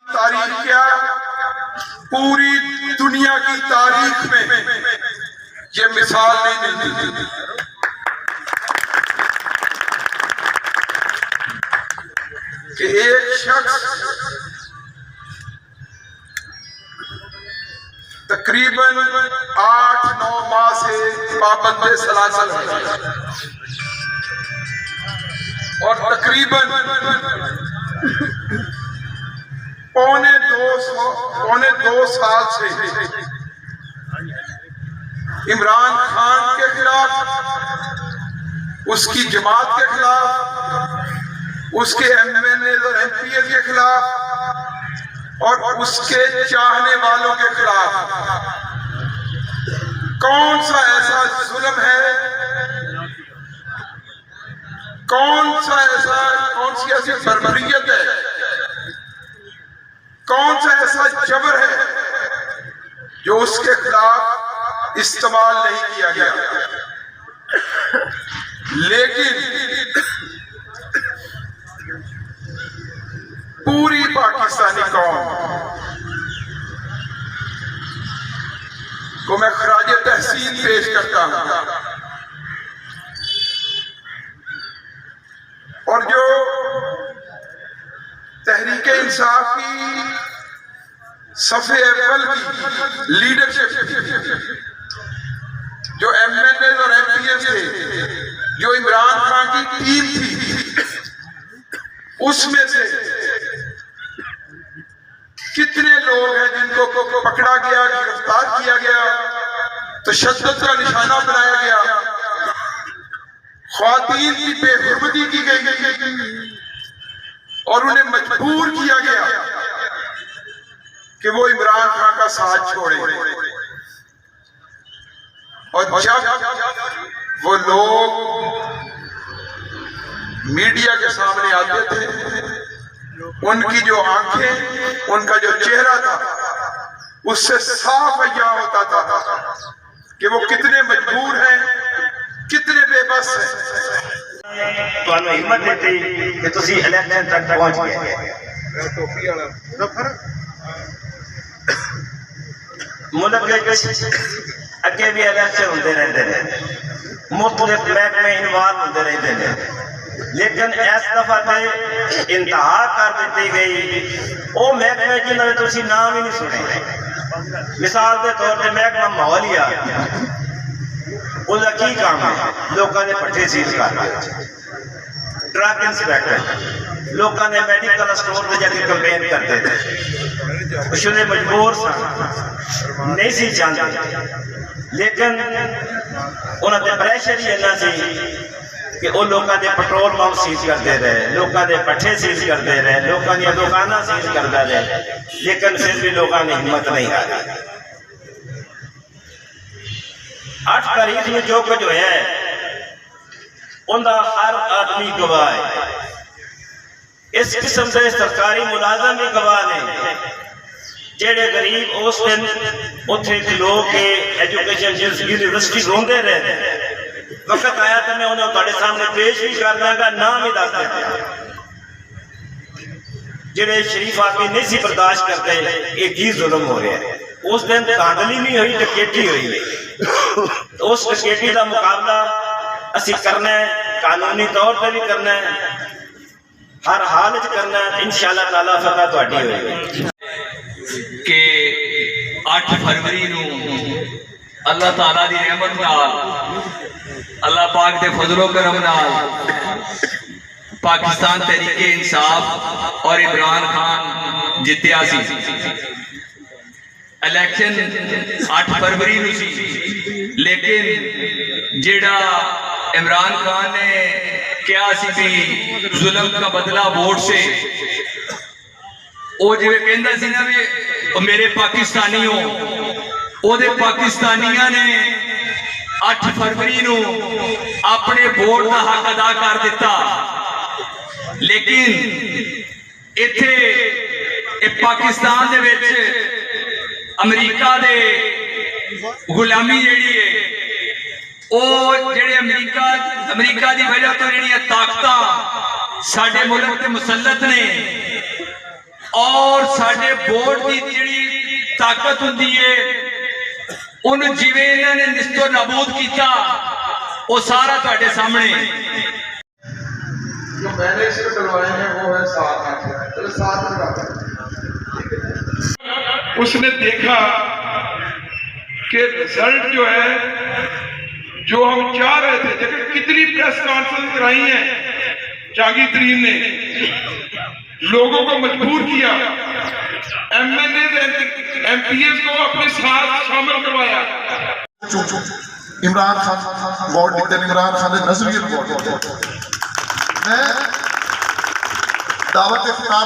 तारीख क्या, पूरी दुनिया की तारीख में ये मिसाल नहीं मिलती कि एक शख्स तकरीबन 8-9 माह से पाबंद सलासल है और तकरीबन पौने दो साल से इमरान खान के खिलाफ, उसकी जमात के खिलाफ, उसके एमएनए और एमपीएस के खिलाफ और उसके चाहने वालों के खिलाफ कौन सा ऐसा जुल्म है, कौन सी ऐसी बर्बरियत है, कौन सा ऐसा जबर है जो उसके खिलाफ इस्तेमाल नहीं किया गया। लेकिन पूरी पाकिस्तानी कौम को मैं खराजे तहसीन पेश करता हूं और जो तहरीक इंसाफ की सफ़े अव्वल की लीडरशिप, जो एमएनए और एमपीएस थे, जो इमरान खान की टीम थी, उसमें से कितने लोग हैं जिनको पकड़ा गया, गिरफ्तार किया गया, तशद्दुद का निशाना बनाया गया, ख्वातीन की बेहुरमती की गई और उन्हें मजबूर किया गया कि वो इमरान खान का साथ छोड़े। और जब वो लोग मीडिया के सामने आते थे, उनकी जो आंखें, उनका जो चेहरा था, उससे साफ अय्या होता था कि वो कितने मजबूर हैं, कितने बेबस हैं। ਤੁਹਾਨੂੰ ਹਿੰਮਤ ਦਿੱਤੀ ਕਿ ਤੁਸੀਂ ਇਲੈਕਸ਼ਨ ਤੱਕ ਪਹੁੰਚ ਗਏ। ਮੁਲਕ ਵਿੱਚ ਅੱਗੇ ਵੀ ਇਲੈਕਸ਼ਨ ਹੁੰਦੇ ਰਹਿੰਦੇ ਨੇ, ਮੁਖਤਲਿਫ ਮਹਿਕਮੇ ਇਨਵਾਲਵ ਹੁੰਦੇ ਰਹਿੰਦੇ ਨੇ, लेकिन इस दफा तो इंतहा कर दी गई वो महकमे जिन्होंने तुम नाम ही नहीं सुने। मिसाल के तौर पर महकमा माहौलिया, उसका की काम है, लोगों ने पट्ठे सील करना, ड्रग इंस्पैक्टर, लोगों ने मेडिकल स्टोर पर जाके कंपेन करते थे, उसने मजबूर नहीं सी जानते, लेकिन उन्होंने प्रेशर ही इन्ना सी कि वो लोगों के पेट्रोल पंप सीज करते रहे, लोगों के पट्ठे सीज करते रहे, लोगों दी दुकाना सीज करते रहे, लेकिन फिर भी लोगों ने हिम्मत नहीं हारी। 8 तारीख में जो कुछ होया है उनका हर आदमी गवाह है। इस किस्म के सरकारी मुलाजम भी गवाह ने, जेड़े गरीब उस दिन उत्थे खलो के एजुकेशन यूनिवर्सिटी रोंदे रहे, वक्त आया तो मैं उन्हें तुहाडे सामने पेश भी कर देंगा, नाम ही दस देंगा। जेड़े शरीफ आदमी नहीं सी बर्दाश्त करते ये की जुल्म हो रहा है। उस दिन धांधली नहीं हुई, डकैती हुई। उस डकैती का मुकाबला असी करना है, कानूनी तौर पर भी करना है, हर हाल च करना है। इंशाअल्लाह ताला फतह तुहाडी होएगी कि 8 फरवरी नूं अल्लाह ताला दी रहमत नाल, अल्लाह पाक दे फजलो करम नाल पाकिस्तान तहरीके इंसाफ और इमरान खान जित्या सी। इलेक्शन 8 फरवरी नूं सी, लेकिन जेड़ा इमरान खान ने कहा सी भी जुल्म का बदला वोट से, वो जिवें कहंदा सी ना भी मेरे पाकिस्तानियों, ओदे पाकिस्तानियां ने 8 फरवरी नूं अपने वोट का हक अदा कर दिता। लेकिन इत्थे पाकिस्तान दे विच अमरीका दे गुलामी जिहड़ी है, वो जिहड़े अमरीका दी वजह तो जिहड़ियां ताकतां साडे मुल्क के मुसलत ने और साडे बोर्ड की जिहड़ी ताकत हुंदी है उन्हें जिवें इन्हां ने निस्तो नाबूद किया वो सारा तुहाडे सामने जो मैंने इसको डलवाए हैं वो है 7 आंखें। चलो 7 लगा। उसने देखा कि रिजल्ट जो है जो हम चाह रहे थे, देखो कितनी प्रेस कॉन्फ्रेंस कराई है जहांगीर तरीन ने, लोगों को मजबूर किया, एमएनए एमपीएस को अपने साथ शामिल करवाया। इमरान खान अवार्ड दिते इमरान खान ने नजरिए अवार्ड मैं दावत इफ्तार